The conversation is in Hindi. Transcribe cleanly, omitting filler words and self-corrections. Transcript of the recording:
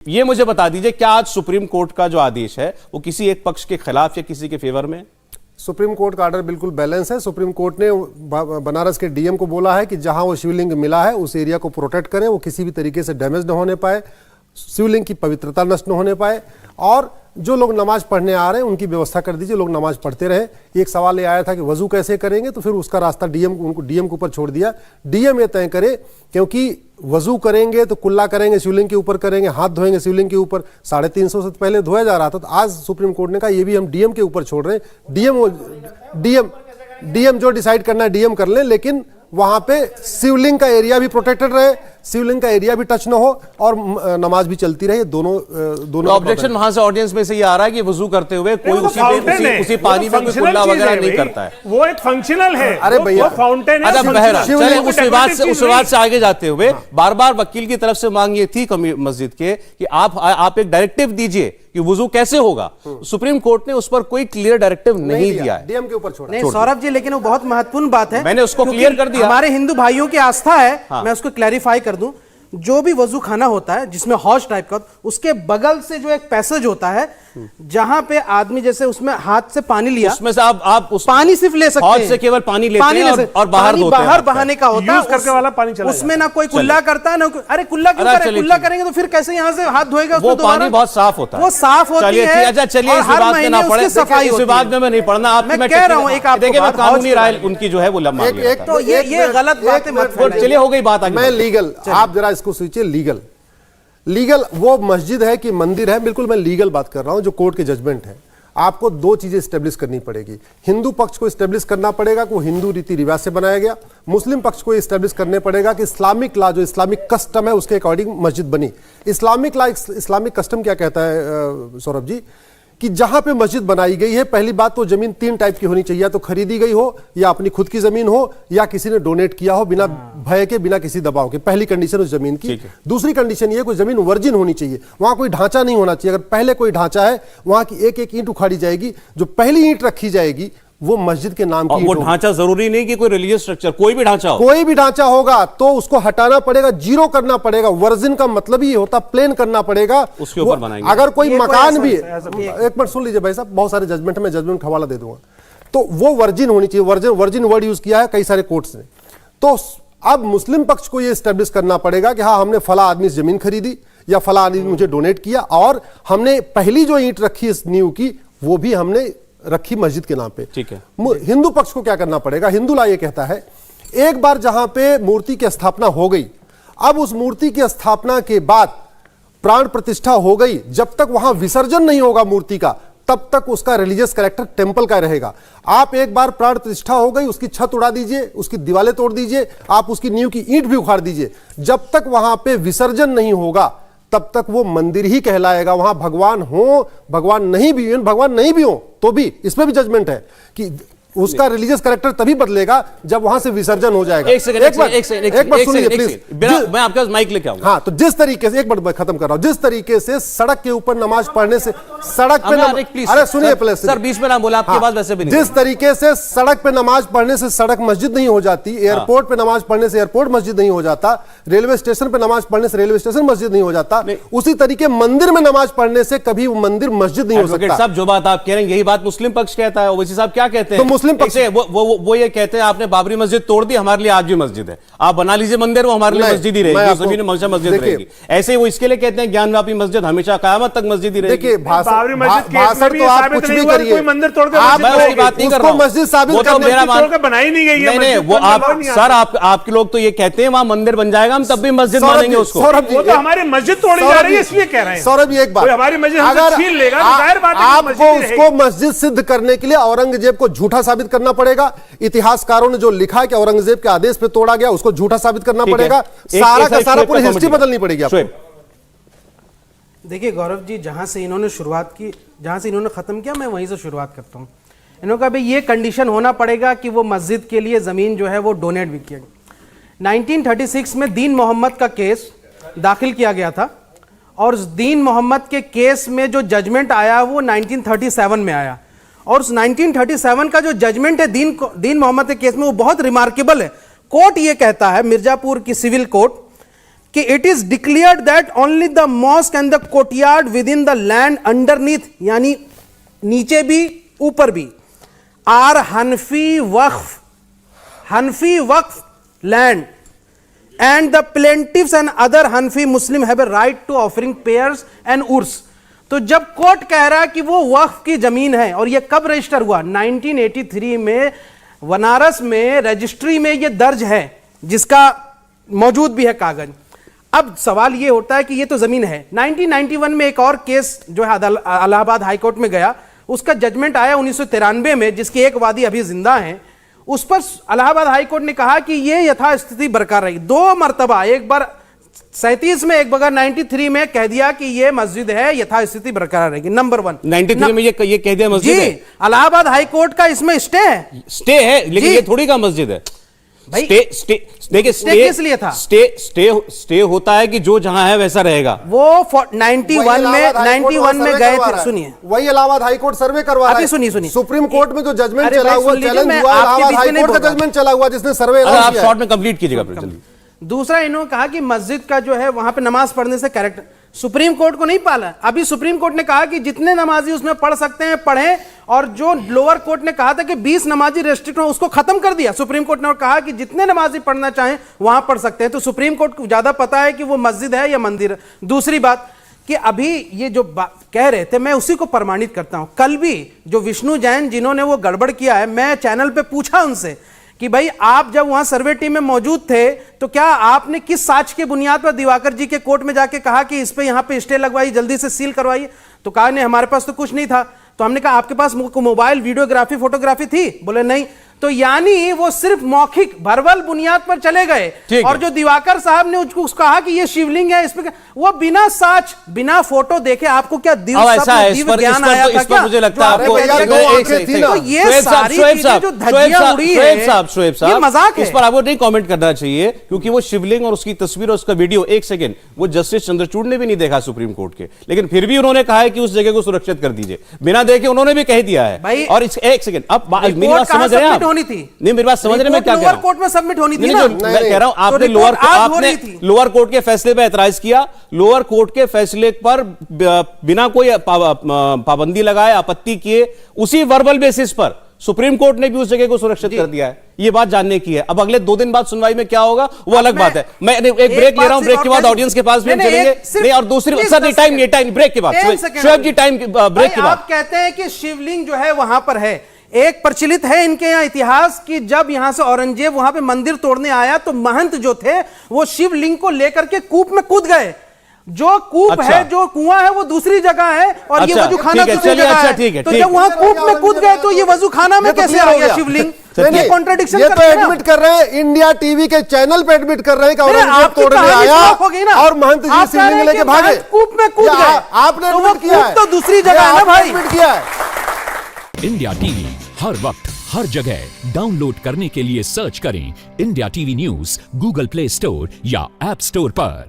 ये मुझे बता दीजिए, क्या आज सुप्रीम कोर्ट का जो आदेश है वो किसी एक पक्ष के खिलाफ या किसी के फेवर में? सुप्रीम कोर्ट का ऑर्डर बिल्कुल बैलेंस है। सुप्रीम कोर्ट ने बनारस के डीएम को बोला है कि जहां वो शिवलिंग मिला है उस एरिया को प्रोटेक्ट करें, वो किसी भी तरीके से डैमेज न होने पाए, शिवलिंग की पवित्रता नष्ट न होने पाए, और जो लोग नमाज पढ़ने आ रहे हैं उनकी व्यवस्था कर दीजिए, लोग नमाज पढ़ते रहे। एक सवाल ये आया था कि वजू कैसे करेंगे, तो फिर उसका रास्ता डीएम के ऊपर छोड़ दिया। डीएम ये तय करे, क्योंकि वजू करेंगे तो कुल्ला करेंगे, शिवलिंग के ऊपर करेंगे, हाथ धोएंगे शिवलिंग के ऊपर, 350 से पहले धोया जा रहा था। तो आज सुप्रीम कोर्ट ने कहा ये भी हम डीएम के ऊपर छोड़ रहे हैं। डीएम जो डिसाइड करना है डीएम कर ले, लेकिन वहां पे शिवलिंग का एरिया भी प्रोटेक्टेड रहे, शिवलिंग का एरिया भी टच न हो और नमाज भी चलती रहे। दोनों ऑब्जेक्शन वहां से ऑडियंस में से ये आ रहा है कि वजू करते हुए कोई उसी पानी में कोई कुल्ला वगैरह नहीं करता है, वो एक फंक्शनल है। अरे भैया फाउंटेन है। अच्छा बहरा, चलिए उस विवाद से आगे जाते हुए बार बार वकील की तरफ से मांग ये थी मस्जिद के कि आप एक डायरेक्टिव दीजिए कि वुजू कैसे होगा। सुप्रीम कोर्ट ने उस पर कोई क्लियर डायरेक्टिव नहीं दिया है, डीएम के ऊपर छोड़ा। नहीं सौरभ जी, लेकिन वो बहुत महत्वपूर्ण बात है, मैंने उसको क्लियर कर दिया। हमारे हिंदू भाइयों की आस्था है। मैं उसको क्लैरिफाई कर दूं, जो भी वजू खाना होता है जिसमें हौज टाइप का, उसके बगल से जो एक पैसेज होता है जहां पे आदमी जैसे उसमें हाथ से पानी लिया, उसमें से आप उस पानी सिर्फ ले सकते हैं, से केवल पानी लेते हैं और बाहर धोते हैं। बाहर बहाने का होता है, करके वाला पानी चला उसमें ना कोई कुल्ला करता है ना। अरे कुल्ला क्यों करें? कुल्ला करेंगे तो फिर कैसे यहां से हाथ धोएगा? वो पानी बहुत साफ होता है, वो साफ होती है। अच्छा चलिए, इस बात में ना पड़े, इस बात में नहीं पढ़ना। आप मैं कह रहा हूं एक देखिए, मैं कानूनी राय उनकी जो है वो लंबा, तो ये गलत बात है। चलिए हो गई बात आगे। मैं लीगल, आप जरा इसको सोचिए, लीगल वो मस्जिद है कि मंदिर है, बिल्कुल मैं लीगल बात कर रहा हूं, जो कोर्ट के जजमेंट है। आपको दो चीजें स्टेब्लिश करनी पड़ेगी। हिंदू पक्ष को स्टेब्लिश करना पड़ेगा कि वो हिंदू रीति रिवाज से बनाया गया, मुस्लिम पक्ष को स्टेब्लिश करने पड़ेगा कि इस्लामिक लॉ, जो इस्लामिक कस्टम है उसके अकॉर्डिंग मस्जिद बनी। इस्लामिक लॉ, इस्लामिक कस्टम क्या कहता है सौरभ जी, कि जहां पे मस्जिद बनाई गई है, पहली बात तो जमीन 3 टाइप की होनी चाहिए, या तो खरीदी गई हो, या अपनी खुद की जमीन हो, या किसी ने डोनेट किया हो बिना भय के, बिना किसी दबाव के। पहली कंडीशन उस जमीन की। दूसरी कंडीशन ये, कोई जमीन वर्जिन होनी चाहिए, वहां कोई ढांचा नहीं होना चाहिए। अगर पहले कोई ढांचा है, वहां की एक एक ईंट उखाड़ी जाएगी, जो पहली ईंट रखी जाएगी वो मस्जिद के नाम की। वो ढांचा जरूरी नहीं कि कोई रिलीजियस स्ट्रक्चर, कोई भी ढांचा हो, कोई भी ढांचा होगा तो उसको हटाना पड़ेगा, जीरो करना पड़ेगा। वर्जिन का मतलब ही होता प्लेन करना पड़ेगा, उसके ऊपर बनाएंगे। अगर कोई मकान भी, एक मिनट सुन लीजिए भाई साहब, बहुत सारे जजमेंट में जजमेंट हवाला दे दूंगा, तो वो वर्जिन होनी चाहिए। वर्जिन वर्ड यूज किया है कई सारे कोर्ट्स ने। तो अब मुस्लिम पक्ष को ये स्टैब्लिश करना पड़ेगा कि हाँ, हमने फला आदमी से जमीन खरीदी या फला आदमी मुझे डोनेट किया, और हमने पहली जो ईंट रखी इस नींव की वो भी हमने रखी मस्जिद के नाम पे। ठीक है। हिंदू पक्ष को क्या करना पड़ेगा? हिंदू लॉ ये कहता है, एक बार जहां पे मूर्ति की स्थापना हो गई, अब उस मूर्ति की स्थापना के बाद प्राण प्रतिष्ठा हो गई, जब तक वहां विसर्जन नहीं होगा मूर्ति का, तब तक उसका रिलीजियस कैरेक्टर टेंपल का रहेगा। आप एक बार प्राण प्रतिष्ठा हो गई, उसकी छत उड़ा दीजिए, उसकी दीवारें तोड़ दीजिए, आप उसकी नींव की ईंट भी उखाड़ दीजिए, जब तक वहां पे विसर्जन नहीं होगा तब तक वो मंदिर ही कहलाएगा। वहां भगवान हो, भगवान नहीं भी हो तो भी, इसमें भी जजमेंट है कि उसका रिलीजियस कैरेक्टर तभी बदलेगा जब वहां से विसर्जन हो जाएगा। एक सेकंड सुनिए प्लीज, मैं आपके पास माइक लेके आऊंगा। हाँ, तो जिस तरीके से, एक मिनट खत्म कर रहा हूं, जिस तरीके से सड़क के ऊपर नमाज पढ़ने से, सड़क पे अरे सुनिए प्लीज सर, बीच में ना बोला, आपकी बात वैसे भी नहीं। जिस तरीके से सड़क पे नमाज पढ़ने से सड़क मस्जिद नहीं हो जाती, एयरपोर्ट पे नमाज पढ़ने से एयरपोर्ट मस्जिद नहीं हो जाता, रेलवे स्टेशन पे नमाज पढ़ने से रेलवे स्टेशन मस्जिद नहीं हो जाता, उसी तरीके मंदिर में नमाज पढ़ने से कभी मंदिर मस्जिद नहीं हो सकता। साहब, जो बात आप कह रहे हैं यही बात मुस्लिम पक्ष कहता है। ओवैसी साहब क्या कहते हैं? तो मुस्लिम पक्ष वो ये कहते हैं आपने बाबरी मस्जिद तोड़ दी, हमारे लिए आज भी मस्जिद है, आप बना लीजिए मंदिर, वो हमारे लिए मस्जिद ही रहेगी, जमीन हमेशा मस्जिद रहेगी। ऐसे वो इसके लिए कहते हैं ज्ञानव्यापी मस्जिद हमेशा कयामत तक मस्जिद ही रहेगी। देखिए, बाबरी मस्जिद भाषण तो आप कुछ भी करिए, कोई मंदिर तोड़ के बात नहीं कर रहा हूं, मस्जिद साबित करके बनाई नहीं गई है। नहीं, वो आप सर, आपके लोग तो ये कहते हैं वहां मंदिर बन जाएगा, हम तब भी मस्जिद मानेंगे उसको। वो तो हमारी मस्जिद तोड़ी जा रही है इसलिए कह रहे हैं। सौरभ, एक बात, हमारी मस्जिद हमसे छीन लेगा, जाहिर बात है आपको उसको मस्जिद सिद्ध करने के लिए औरंगजेब को झूठा साबित करना पड़ेगा। इतिहासकारों ने जो लिखा है कि औरंगजेब के आदेश पे तोड़ा गया, उसको झूठा साबित करना पड़ेगा। सारा का सारा पूरी हिस्ट्री बदलनी पड़ेगी आपको। देखिए गौरव जी, जहां से इन्होंने शुरुआत की, जहां से इन्होंने खत्म किया, मैं वहीं से शुरुआत करता हूं। इन्होंने कहा भाई ये कंडीशन होना पड़ेगा कि वो मस्जिद के लिए जमीन जो है वो डोनेट भी किया गया। 1936 में दीन मोहम्मद का केस दाखिल किया गया था, और दीन मोहम्मद के केस में जो जजमेंट आया वो 1937 में आया, और उस 1937 का जो जजमेंट है दीन मोहम्मद के केस में वो बहुत रिमार्केबल है। कोर्ट ये कहता है, मिर्जापुर की सिविल कोर्ट, कि it is declared that only the mosque and the courtyard within the land underneath, यानी नीचे भी ऊपर भी, are Hanafi waqf land and the plaintiffs and other Hanafi Muslim have a right to offering prayers and Urs. तो जब कोर्ट कह रहा है कि वो वक्फ की जमीन है, और ये कब रजिस्टर हुआ, 1983 में बनारस में रजिस्ट्री में ये दर्ज है, जिसका मौजूद भी है कागज। अब सवाल ये होता है कि ये तो जमीन है। 1991 में एक और केस जो है इलाहाबाद हाईकोर्ट में गया, उसका जजमेंट आया 1993 में, जिसके एक वादी अभी जिंदा हैं। उस पर इलाहाबाद हाईकोर्ट ने कहा कि ये यथास्थिति बरकरार रही। दो मर्तबा, एक बार 37 में, एक बार 93 में कह दिया कि ये मस्जिद है, यथास्थिति बरकरार रहेगी। नंबर 1 93 में ये कह दिया मस्जिद जी, है। इलाहाबाद हाईकोर्ट का इसमें स्टे है। स्टे है, लेकिन ये थोड़ी का मस्जिद है भाई। देखिए स्टे किस लिए था? स्टे होता है कि जो जहां है वैसा रहेगा। वो 91 में गए थे। सुनिए, वही इलाहाबाद हाईकोर्ट सर्वे करवा रहा है। सुनिए सुप्रीम कोर्ट में जो जजमेंट अरे चला भाई, हुआ, सुन लीजिए, चैलेंज मैं हुआ, आपके इलाहाबाद बीच में नहीं हाईकोर्ट का बोल रहा। जजमेंट चला हुआ, जिसने सर्वे आप शॉर्ट में कंप्लीट कीजिएगा जल्दी। दूसरा, इन्होंने कहा कि मस्जिद का जो है वहां पे नमाज पढ़ने से कैरेक्टर, सुप्रीम कोर्ट को नहीं पाला। अभी सुप्रीम कोर्ट ने कहा कि जितने नमाजी उसमें पढ़ सकते हैं पढ़ें, और जो लोअर कोर्ट ने कहा था कि 20 नमाजी रेस्ट्रिक्ट हो, उसको खत्म कर दिया सुप्रीम कोर्ट ने, और कहा कि जितने नमाजी पढ़ना चाहें वहां पढ़ सकते हैं। तो सुप्रीम कोर्ट को ज्यादा पता है कि वो मस्जिद है या मंदिर है। दूसरी बात कि अभी ये जो कह रहे थे, मैं उसी को प्रमाणित करता हूं। कल भी जो विष्णु जैन जिन्होंने वो गड़बड़ किया है, मैं चैनल पे पूछा उनसे कि भाई आप जब वहां सर्वे टीम में मौजूद थे तो क्या आपने किस साक्ष्य के बुनियाद पर दिवाकर जी के कोर्ट में जाके कहा कि इस पे यहां पे स्टे लगवाइए, जल्दी से सील करवाइए? तो कहा नहीं, हमारे पास तो कुछ नहीं था। तो हमने कहा आपके पास मोबाइल वीडियोग्राफी फोटोग्राफी थी? बोले नहीं। तो यानी वो सिर्फ मौखिक भरवल बुनियाद पर चले गए। और जो दिवाकर साहब ने उसको कहा कि ये शिवलिंग है, इसमें वो बिना साच बिना फोटो देखे, आपको क्या दिव्य ज्ञान आया था क्या? मुझे लगता है आपको ये सारी चीजें जो धज्जियां उड़ी है, ये मजाक है। इस पर आपको नहीं कमेंट करना चाहिए, क्योंकि वो शिवलिंग और उसकी तस्वीर और उसका वीडियो, एक सेकंड, वो जस्टिस चंद्रचूड़ ने भी नहीं देखा सुप्रीम कोर्ट के, लेकिन फिर भी उन्होंने कहा है कि उस जगह को सुरक्षित कर दीजिए। बिना देखे उन्होंने भी कह दिया है। और एक सेकंड, अब मेरी बात समझ रहे हैं आप? होनी थी नहीं, मेरी बात समझ रहे मैं क्या कह रहा हूं? कोर्ट में सबमिट होनी थी ना। मैं कह रहा हूं आपने लोअर कोर्ट के फैसले पर एतराज किया, लोअर कोर्ट के फैसले पर बिना कोई पाबंदी लगाए, आपत्ति किए, उसी वर्बल बेसिस पर सुप्रीम कोर्ट ने भी उस जगह को सुरक्षित कर दिया है। ये बात जानने की है। अब अगले 2 दिन बाद सुनवाई में क्या होगा वो अलग बात है। मैं एक ब्रेक ले रहा हूं, ब्रेक के बाद ऑडियंस के पास भी हम चलेंगे। नहीं, और दूसरी सर नहीं, टाइम ब्रेक के बाद, शोएब जी टाइम ब्रेक के बाद। आप कहते हैं कि शिवलिंग जो है वहां पर है। एक प्रचलित है इनके यहाँ इतिहास कि जब यहां से औरंगजेब वहां पे मंदिर तोड़ने आया तो महंत जो थे वो शिवलिंग को लेकर के कूप में कूद गए। जो कूप है, जो कुआं है, वो दूसरी जगह है, और ये वजू खाना दूसरी जगह है। तो जब वहां कूप में कूद गए तो ये वजू खाना में कैसे आ गया शिवलिंग? ये कॉन्ट्रडिक्शन ये तो एडमिट कर रहे हैं, इंडिया टीवी के चैनल पे एडमिट कर रहे हैं कि औरंगजेब तोड़ने आया और महंत जी शिवलिंग लेके भागे। कूप में कूद गए, आपने एडमिट किया है, तो दूसरी जगह है ना भाई। एडमिट किया है। इंडिया टीवी हर वक्त हर जगह डाउनलोड करने के लिए सर्च करें India TV news Google play store या ऐप स्टोर पर।